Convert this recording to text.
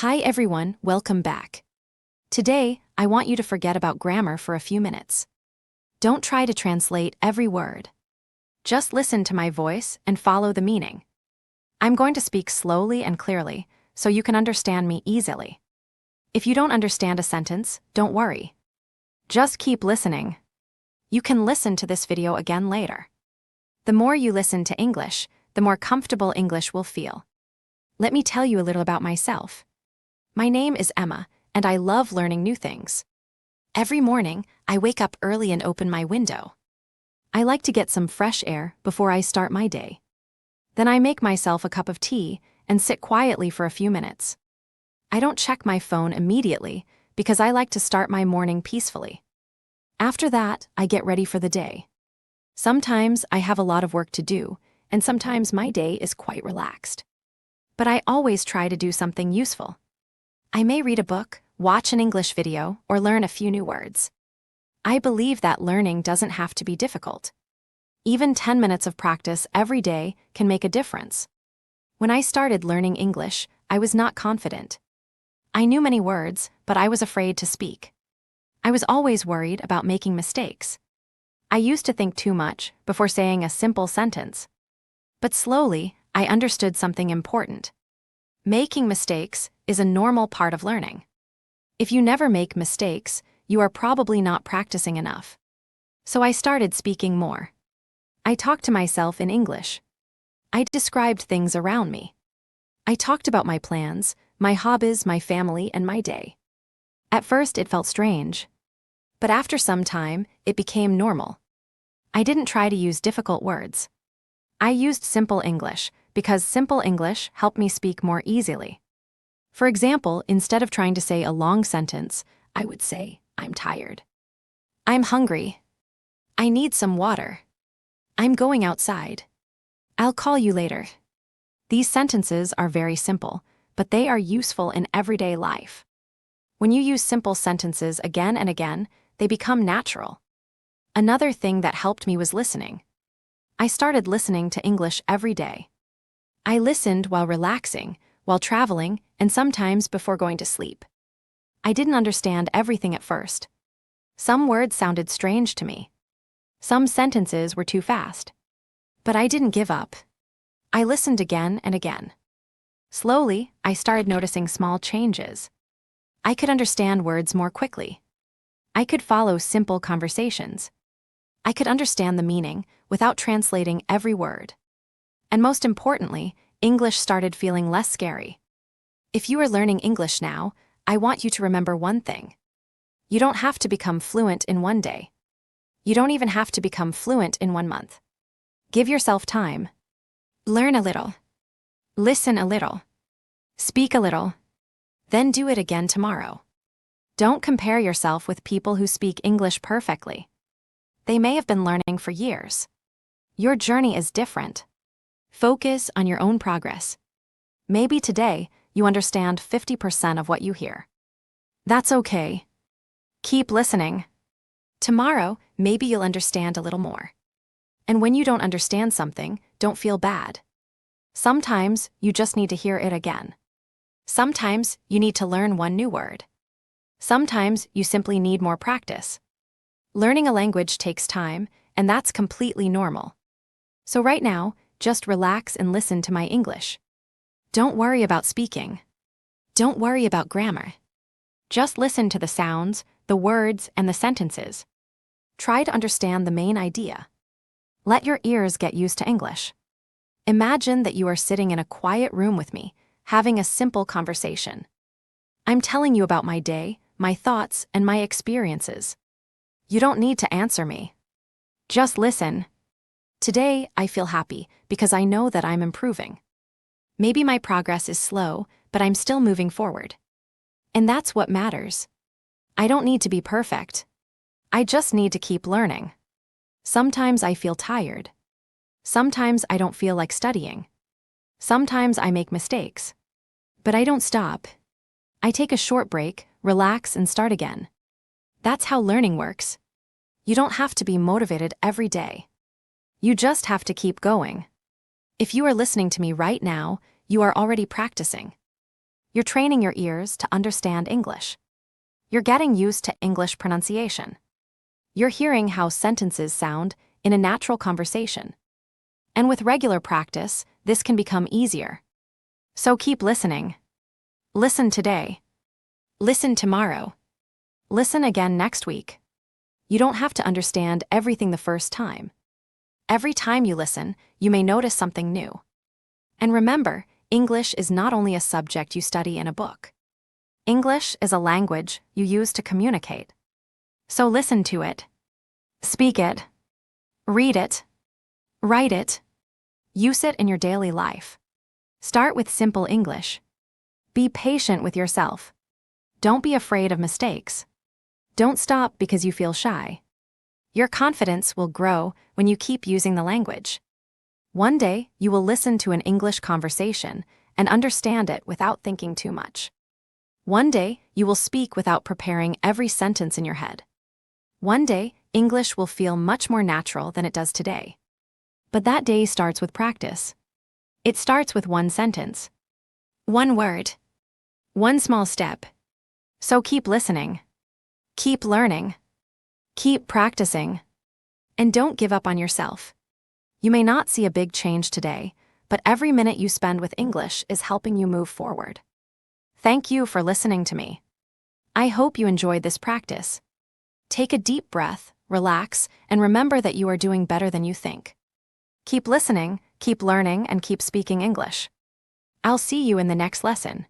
Hi everyone, welcome back. Today, I want you to forget about grammar for a few minutes. Don't try to translate every word. Just listen to my voice and follow the meaning. I'm going to speak slowly and clearly, so you can understand me easily. If you don't understand a sentence, don't worry. Just keep listening. You can listen to this video again later. The more you listen to English, the more comfortable English will feel. Let me tell you a little about myself. My name is Emma, and I love learning new things. Every morning, I wake up early and open my window. I like to get some fresh air before I start my day. Then I make myself a cup of tea and sit quietly for a few minutes. I don't check my phone immediately because I like to start my morning peacefully. After that, I get ready for the day. Sometimes I have a lot of work to do, and sometimes my day is quite relaxed. But I always try to do something useful. I may read a book, watch an English video, or learn a few new words. I believe that learning doesn't have to be difficult. Even 10 minutes of practice every day can make a difference. When I started learning English, I was not confident. I knew many words, but I was afraid to speak. I was always worried about making mistakes. I used to think too much before saying a simple sentence. But slowly, I understood something important. Making mistakes is a normal part of learning. If you never make mistakes, you are probably not practicing enough. So I started speaking more. I talked to myself in English. I described things around me. I talked about my plans, my hobbies, my family, and my day. At first, it felt strange. But after some time, it became normal. I didn't try to use difficult words. I used simple English because simple English helped me speak more easily. For example, instead of trying to say a long sentence, I would say, I'm tired. I'm hungry. I need some water. I'm going outside. I'll call you later. These sentences are very simple, but they are useful in everyday life. When you use simple sentences again and again, they become natural. Another thing that helped me was listening. I started listening to English every day. I listened while relaxing, while traveling, and sometimes before going to sleep. I didn't understand everything at first. Some words sounded strange to me. Some sentences were too fast. But I didn't give up. I listened again and again. Slowly, I started noticing small changes. I could understand words more quickly. I could follow simple conversations. I could understand the meaning without translating every word. And most importantly, English started feeling less scary. If you are learning English now, I want you to remember one thing. You don't have to become fluent in one day. You don't even have to become fluent in 1 month. Give yourself time. Learn a little. Listen a little. Speak a little. Then do it again tomorrow. Don't compare yourself with people who speak English perfectly. They may have been learning for years. Your journey is different. Focus on your own progress. Maybe today, you understand 50% of what you hear. That's okay. Keep listening. Tomorrow, maybe you'll understand a little more. And when you don't understand something, don't feel bad. Sometimes, you just need to hear it again. Sometimes, you need to learn one new word. Sometimes, you simply need more practice. Learning a language takes time, and that's completely normal. So right now, just relax and listen to my English. Don't worry about speaking. Don't worry about grammar. Just listen to the sounds, the words, and the sentences. Try to understand the main idea. Let your ears get used to English. Imagine that you are sitting in a quiet room with me, having a simple conversation. I'm telling you about my day, my thoughts, and my experiences. You don't need to answer me. Just listen. Today, I feel happy because I know that I'm improving. Maybe my progress is slow, but I'm still moving forward. And that's what matters. I don't need to be perfect. I just need to keep learning. Sometimes I feel tired. Sometimes I don't feel like studying. Sometimes I make mistakes. But I don't stop. I take a short break, relax, and start again. That's how learning works. You don't have to be motivated every day. You just have to keep going. If you are listening to me right now, you are already practicing. You're training your ears to understand English. You're getting used to English pronunciation. You're hearing how sentences sound in a natural conversation. And with regular practice, this can become easier. So keep listening. Listen today. Listen tomorrow. Listen again next week. You don't have to understand everything the first time. Every time you listen, you may notice something new. And remember, English is not only a subject you study in a book. English is a language you use to communicate. So listen to it. Speak it. Read it. Write it. Use it in your daily life. Start with simple English. Be patient with yourself. Don't be afraid of mistakes. Don't stop because you feel shy. Your confidence will grow when you keep using the language. One day, you will listen to an English conversation and understand it without thinking too much. One day, you will speak without preparing every sentence in your head. One day, English will feel much more natural than it does today. But that day starts with practice. It starts with one sentence. One word. One small step. So keep listening. Keep learning. Keep practicing. And don't give up on yourself. You may not see a big change today, but every minute you spend with English is helping you move forward. Thank you for listening to me. I hope you enjoyed this practice. Take a deep breath, relax, and remember that you are doing better than you think. Keep listening, keep learning, and keep speaking English. I'll see you in the next lesson.